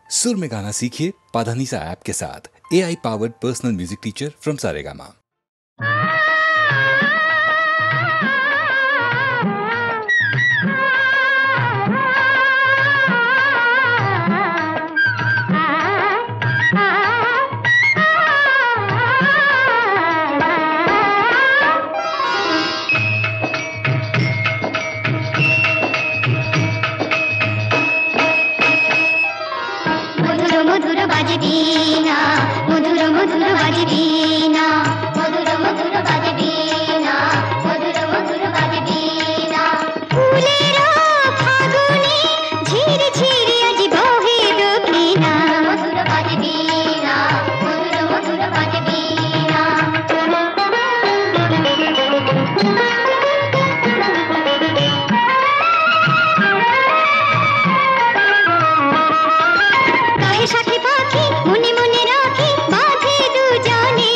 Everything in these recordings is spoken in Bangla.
सुर में गाना सीखिए पाधानीसा ऐप के साथ। AI powered personal music teacher from Saregama. मधुर बाजे बीना, मधुर मधुर बाजे बीना, मधुर मधुर बाजे बीना, मधुर मधुर बाजे बीना। फूलेरा फागुने झिर झिर आज बहे दक्षिणा। मधुर बाजे बीना, मधुर मधुर बाजे बीना। সাথে পাখি মনে মনে রাখি বাঁধে দুজনে,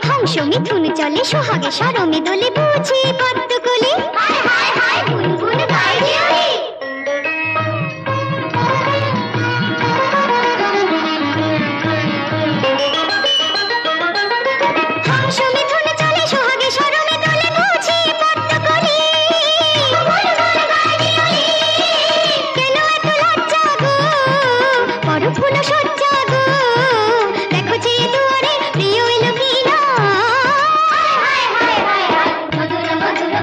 হংস মিথুন চলে সোহাগে সরমে দোলে বুঝে পদ্ম কোলে। হায় হায় হায় গুনগুন গায় রে ওরে। হংস মিথুন চলে সোহাগে সরমে দোলে বুঝে পদ্ম কোলে। ফুল সজ্জা গো দেখো যে দুয়ারে প্রিয় এলো কিনা। হায় হায় হায় হায় মধুর মধুর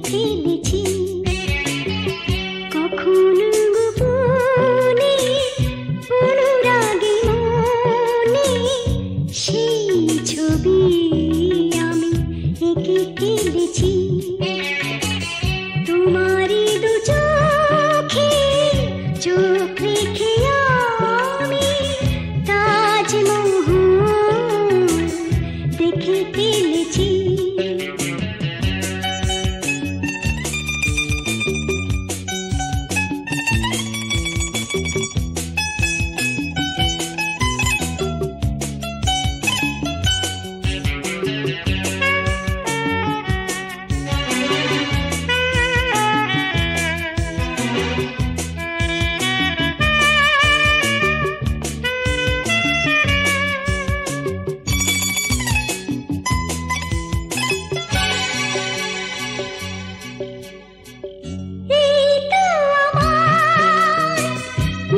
ফেলেছি কখনো গোপনে অনুরাগে মনে সেই ছবি আমি এঁকে ফেলেছি তোমারই দু চোখে চোখ রেখে আমি তাজমহল দেখে ফেলেছি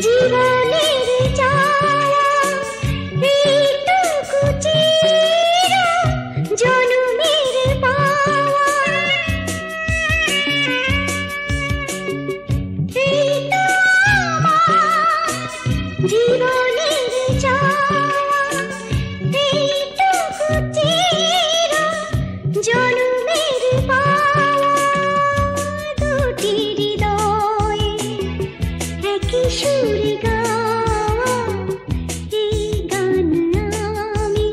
জীবনের চাওয়া এইটুকু চির জনমের পাওয়া এই তো আমার জীবনের চাওয়া এইটুকু চির জনমের পাওয়া দুটি হৃদয়ে একই সুরে গাওয়া এই গান আমি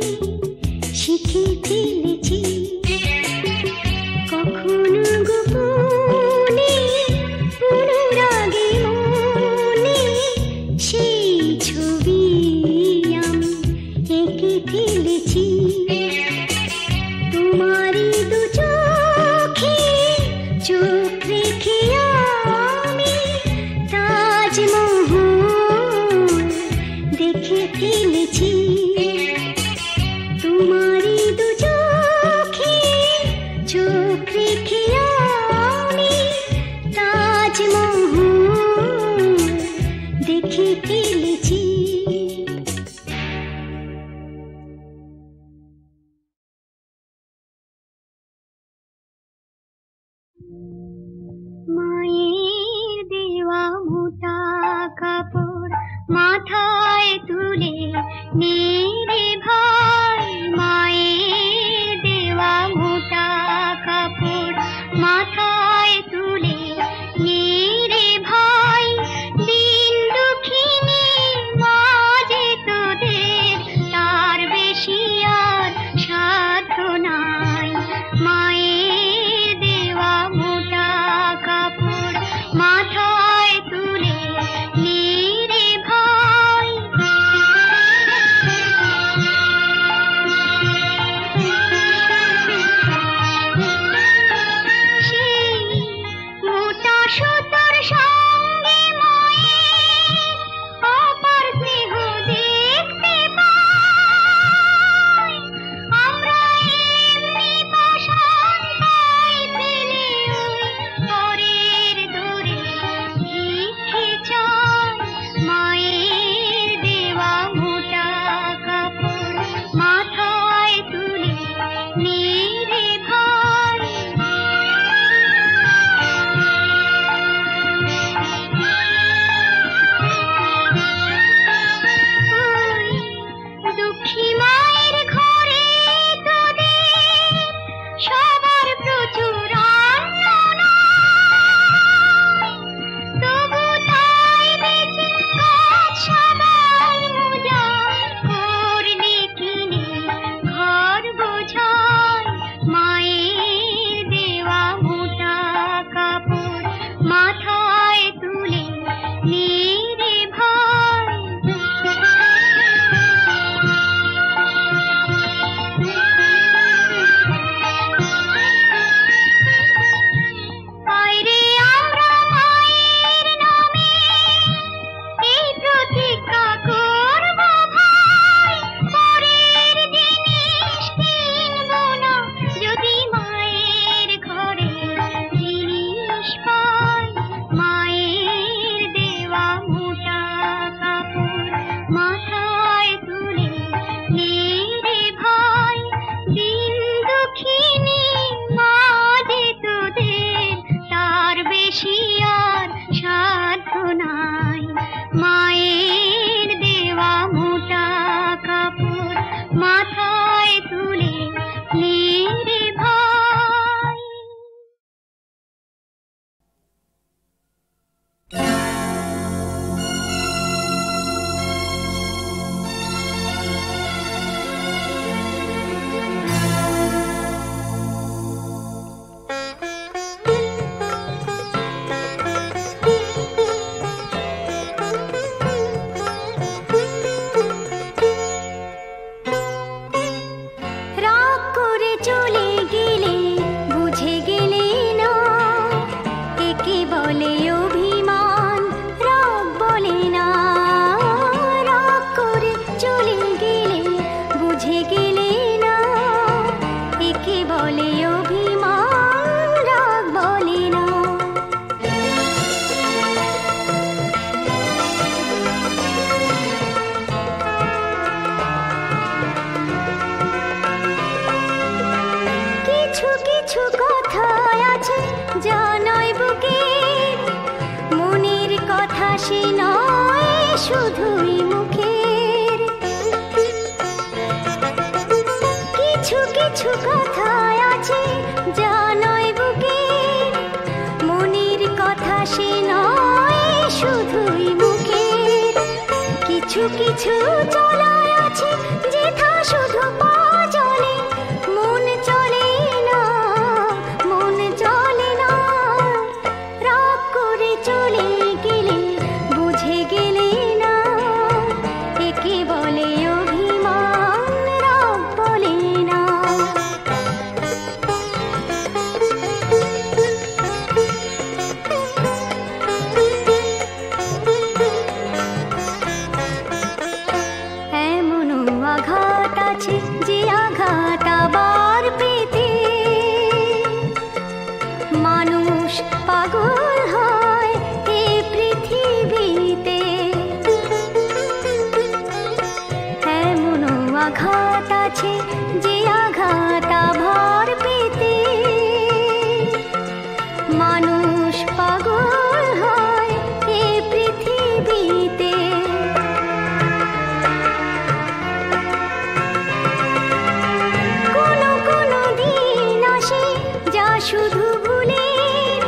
শিখে ফেলেছি কখনো গোপনে অনুরাগে মনে সেই ছবি আমি এঁকে ফেলেছি তোমারই দু চোখে চোখ রেখে আমি তাজমহল দেখে ফেলেছি তোমারই দু চোখে চোখ রেখে আমি তাজমহল দেখে ফেলেছি মায়ের দেওয়া মোটা কাপড় মাথায় তুলে নেড়ে ভাই মায়ের দেওয়া মোটা কাপড় মাথায় তুলে নেড়ে ভাই দিন দুঃখিনী মাঝে তোদের তার বেশি আর সাধ্য নাই মায়ের দেওয়া মোটা কাপড় মাথায় তুলে নেড়ে ভাই সে নয় শুধুই মুখের। কিছু কিছু কথা আছে যা নয় বুকের, মনের কথা সে নয় শুধুই মুখের। কিছু কিছু চলায় আছে যেথা শুধু পা চলে, মন চলে না, মন চলে না। রাগ করে চলে গেলে বুঝে গেলে না, একে বলে অভিমান, রাগ বলে না। এমনও আঘাত আছে যে আঘাত আবার পেতে মানুষ পাগল হয় এ পৃথিবীতে। এমনও আঘাত আছে যে আঘাত আবার পেতে মানুষ পাগল হয় এ পৃথিবীতে। কোনো কোনো দিন আসে যা শুধু ভুলের,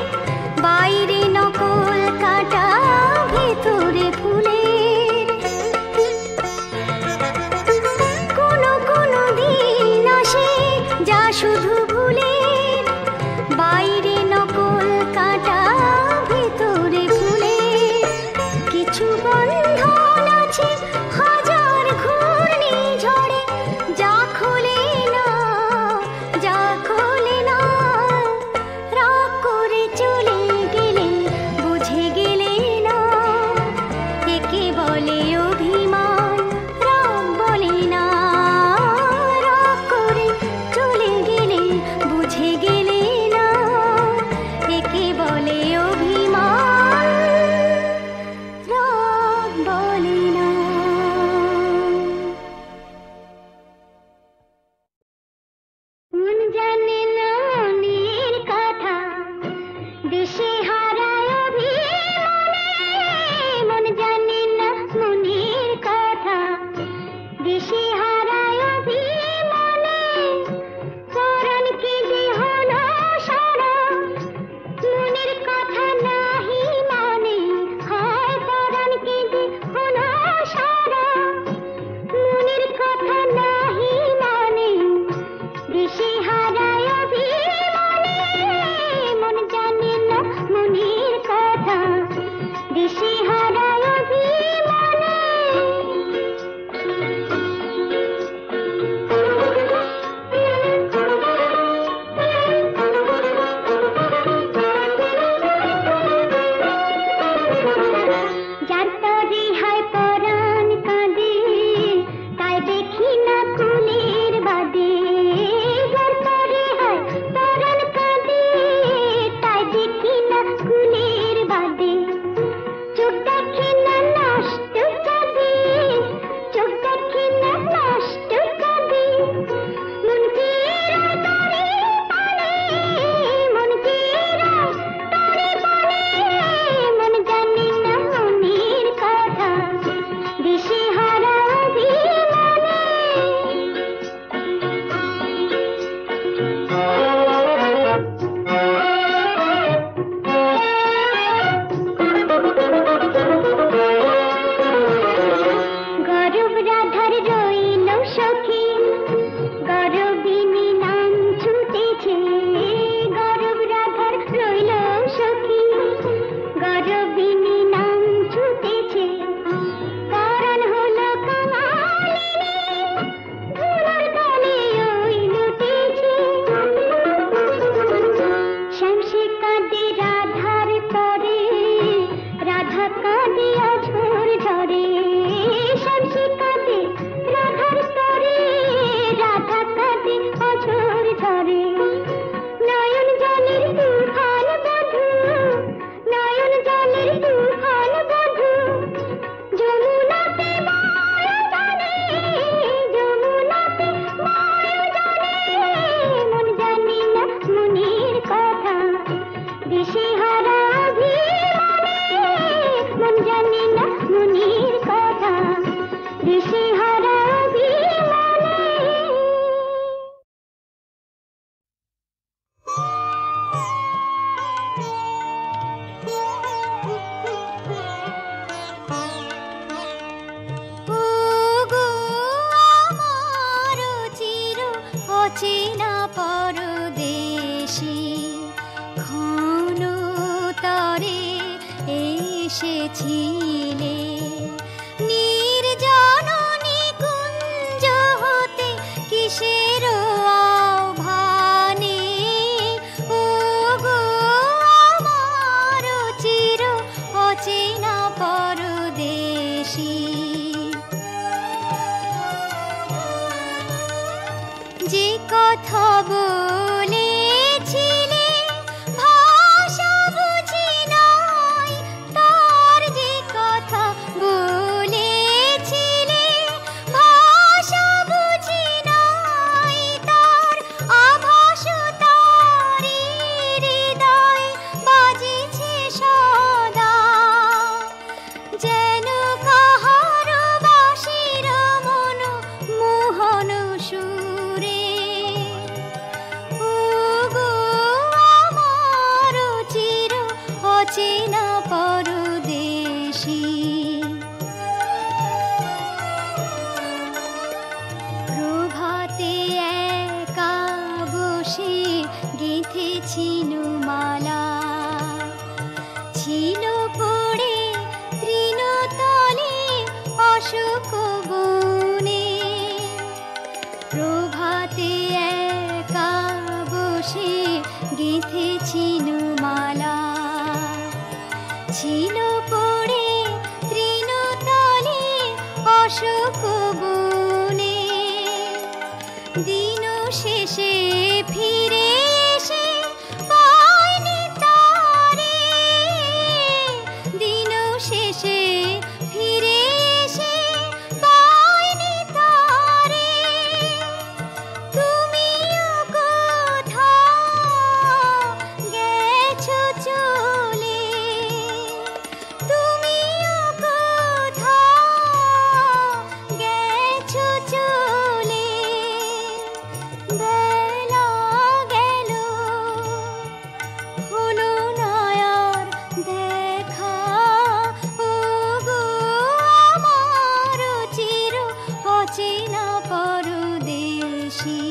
বাইরে নকল কাটা ভেতরে ফুলের। কোনো কোনো দিন আসে যা শুধু ভুলের, বাইরে নকল কাটা ভেতরে ফুলের। কিছু বন্ধন আছে হাজার ঘূর্ণি ঝড়ে, যা খোলে না, যা খোলে না। রাগ করে চলে গেলে বুঝে গেলে না, একে বলে অভিমান, রাগ বলে না। রাগ করে চলে গেলে বুঝে গেলে না, একে বলে অভিমান, রাগ বলে না। মন জানে না মনের কথা, দিশে হারায় অভিমানে। মন জানে না মনের কথা, দিশে হারায় অভিমানে। পরাণ কেঁদে হলো সারা, মনের কথা নাহি মানে। হায় পরাণ কেঁদে হলো সারা, মনের কথা নাহি মানে। দিশে হারায় অভিমানে। মন জানে না মনের কথা, দিশে হারায় অভিমানে। যার তরে হায় পরাণ কাঁদে, তাই দেখি না কুলের বাদে। যার তরে হায় পরাণ কাঁদে, তাই দেখি না কুলের বাদে। চোখ দেখে না নষ্ট কাঁদে, চোখ দেখে না নষ্ট কাঁদে। মন চিরায় তরে পালে, মন চিরায় তরে পালে। মন জানে না মনের কথা, দিশে হারা অভিমানে। গরব রাধার রইল সখী, গরবিনী নাম ছুটেছে। গরব রাধার রইল সখী, গরবিনী নাম ছুটেছে। পরাণ হলো কাঙালিনী, ধুলোর দলে ওই লুটেছে। শ্যামসে কাঁদে রাধার পরে, রাধা কাঁদে অঝোর ঝরে। শ্যামসে কাঁদে রাধার পরে, রাধা কাঁদে অঝোর ঝরে। নয়ন জলের তুফান বধূ, নয়ন জলের তুফান বধূ। যমুনাতে মায়া জানে, যমুনাতে মায়া জানে। মন জানে না মনের কথা, দিশে হারা অভিমানে। মন জানে তরে এসেছিলে নির্জন নিকুঞ্জ হতে কিসের আহ্বানে ওগো আমার চির অচেনা পরদেশী যে কথা বলেছিলে ভাষা বুঝি নাই তার যে কথা বলেছিলে ভাষা বুঝি নাই তার আভাস তারি হৃদয় বাজিছে সদা যেন কাহার বাঁশির মন মোহন সুরে ওগো আমার চির অচেনা পরদেশী প্রভাতে একা বসে গেঁথেছিনু মালা ছিল পড়ে তৃণতলে অশোক বনে প্রভাতে একা বসে গেঁথেছিনু মালা ছিল পড়ে তৃণতলে অশোক বনে দিন শেষে ফিরে এসে পাইনি তারে দিন শেষে ফিরে এসে পাইনি তারে তুমিও কোথাও গেছো চলে তুমিও কোথাও গেছো চলে বেলা গেল হলো না আর দেখা ওগো আমার চির অচেনা পরদেশী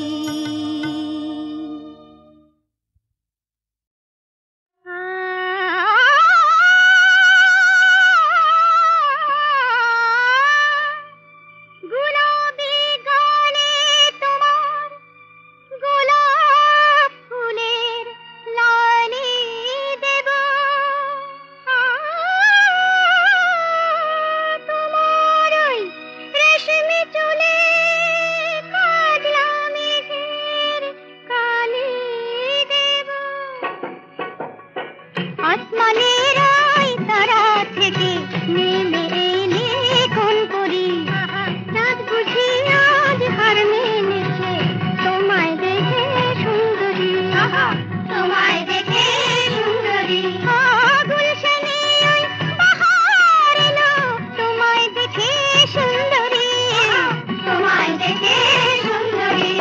গুলাবি গালে তোমার গোলাপ ফুলের লালি দেব তোমার ওই রেশমি চুলে কাজলা মেঘের কালি দেব আসমানের ওই তারা থেকে নেমে এলে কোন করি চাঁদ বুঝি আজ হার মেনেছে তোমায় দেখে সুন্দরী তোমায় দেখে সুন্দরী গুলশানে ওই বাহার এলো তোমায় দেখে সুন্দরী তোমায় দেখে সুন্দরী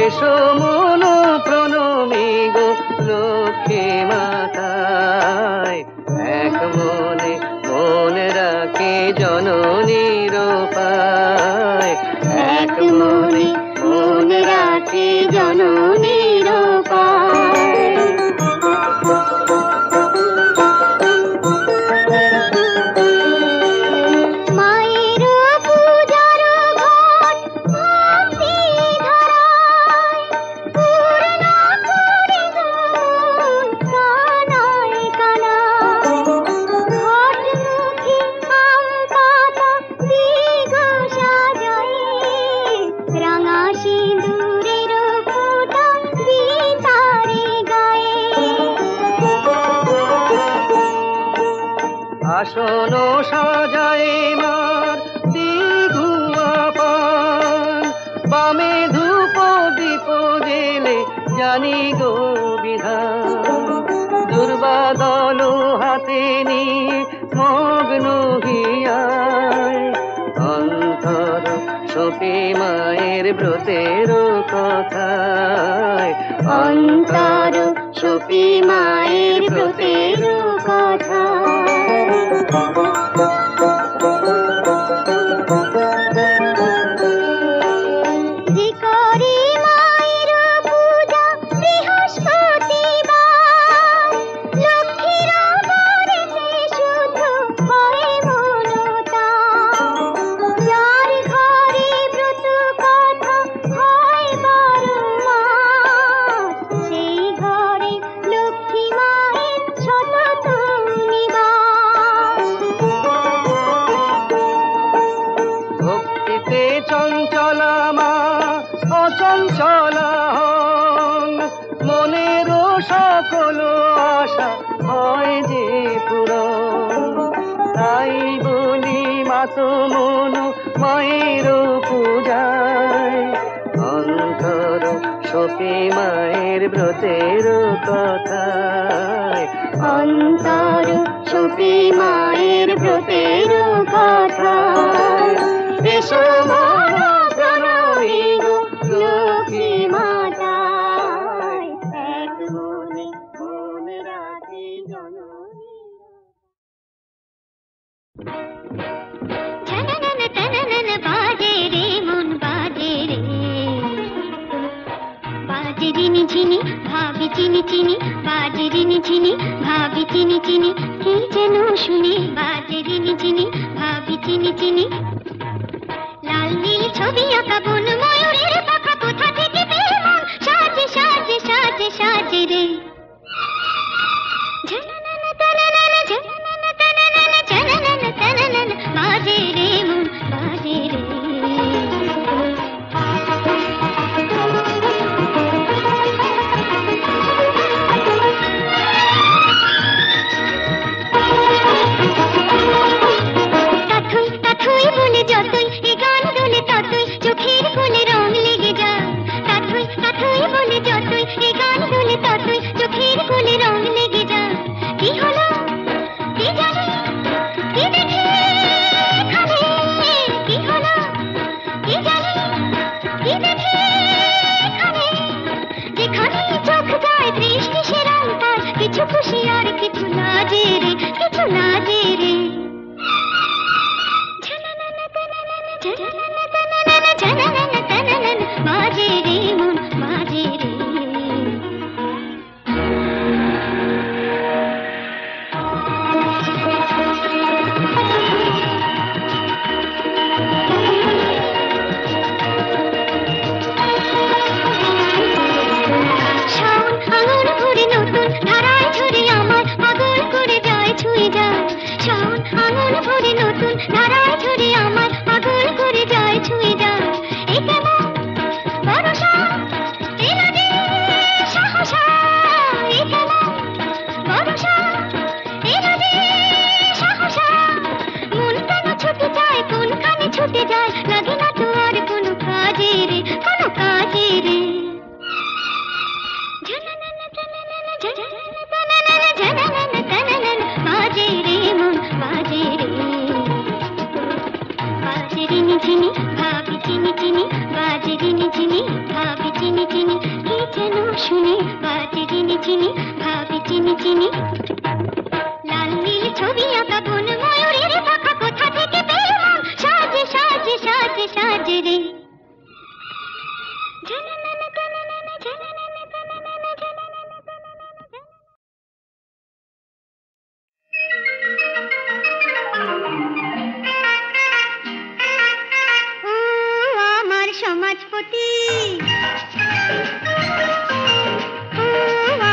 এসো মন প্রণমী গো লক্ষ্মী মাতায়, এক মনে মনে রাখে জননীর পায়, এক মনে মনে রাখে জননীর পায়। আসন সাজায় মার দিঘুয়া পান, বামে ধূপ দীপ জেলে জানি গো বিধান, দুর্বাদল হাতে নিয়ে মগ্ন হিয়ায়, অন্তর সপে মায়ের ব্রতের কথায়, অন্তর সপে মায়ের ব্রতের কথায়। চঞ্চলা মা অচঞ্চলা হন, মনের সকল আশা হয় যে পূরণ, তাই বলি মাতো মন মায়ের পূজায়, অন্তর সপে মায়ের ব্রতের কথায়, অন্তর সপে মায়ের ব্রতের কথায়। এসো মন প্রণমী গো লক্ষ্মী মাতায়, এক মনে মনে রাখে জননী। ঝননন তননন বাজে রে মন বাজে রে, বাজে রিনি ঝিনি ভাবি চিনি চিনি, বাজে রিনি ঝিনি ভাবি চিনি চিনি, কি যেন শুনি বাজে রিনি ঝিনি ভাবি চিনি চিনি। লাল নীল ছবি আঁকা বন ময়ূরের পাখা কোথা থেকে পেল মন, সাজে সাজে সাজে সাজে রে। ঝননন তননন ঝননন তননন ঝননন তননন বাজে রে মন বাজে রে। তাথুই তাথুই বলে যতই এ গান দোলে ততই চোখের কোণে রং লেগে যায়, তাথুই তাথুই বলে যতই এ গান দোলে ততই চোখের কোণে রং লেগে যায়। কি হলো কি জানি কি দেখে এখানে, কি হলো কি জানি কি দেখে এখানে, যেখানে চোখ যায় দৃষ্টি সে রং পায়, কিছু খুশি আর কিছু লাজে রে, কিছু লাজে রে। ঝননন তননন বাজে রে মন বাজে রে। শাওন আঙুল ভরে নতুন ধারায় ঝরে আমার পাগল করে যায় ছুঁয়ে যায়, শাওন সমাজপতি ও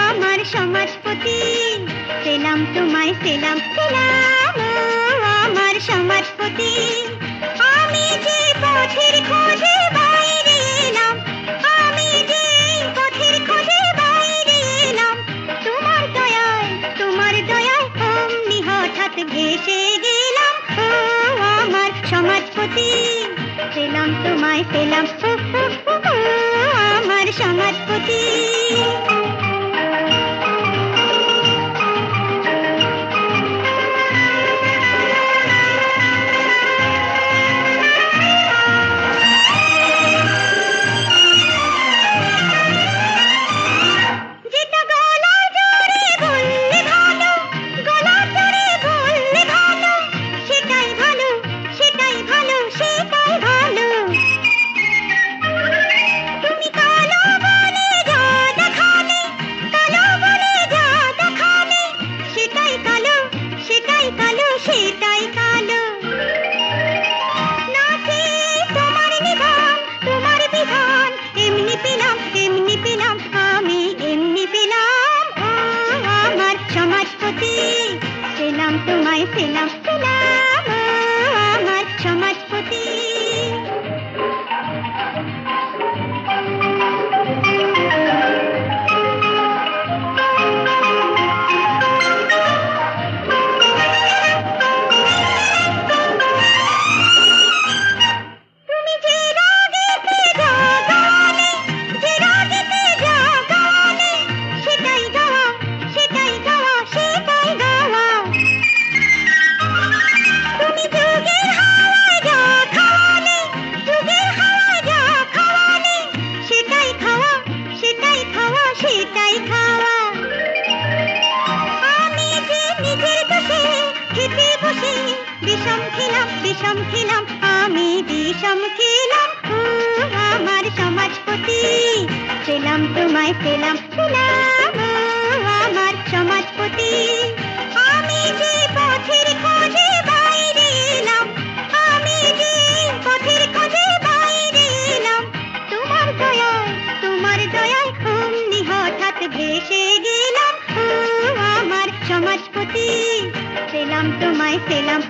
আমার সমাজপতি সেলাম তোমায় সেলাম সেলাম ও আমার সমাজপতি আমি যে পথের খোঁজে বাইরে এলাম আমি যে পথের খোঁজে বাইরে এলাম তোমার দয়ায় অমনি হঠাৎ ভেসে গেলাম ও আমার সমাজপতি সেলাম তোমায় সেলাম ও আমার সমাজপতি সেলাম সেলাম আমার সমাজপতি তুমি যে রাগেতে জাগালে যে রাগেতে জাগালে সেটাই গাওয়া সেটাই গাওয়া সেটাই গাওয়া তুমি যুগের হাওয়ায় যা খাওয়ালে যুগের হাওয়ায় যা খাওয়ালে সেটাই খাওয়া সেটাই খাওয়া সেটাই খাওয়া আমি যে নিজের দোষে খেতে বসে বিষম খেলাম আমি বিষম খেলাম ও আমার সমাজপতি সেলাম তোমায় সেলাম সেলাম ও আমার সমাজপতি আমি যে পথের খোঁজে বাইরে এলাম আমি যে পথের খোঁজে বাইরে এলাম তোমার দয়ায় অমনি হঠাৎ ভেসে গেলাম ও আমার সমাজপতি সেলাম তোমায় সেলাম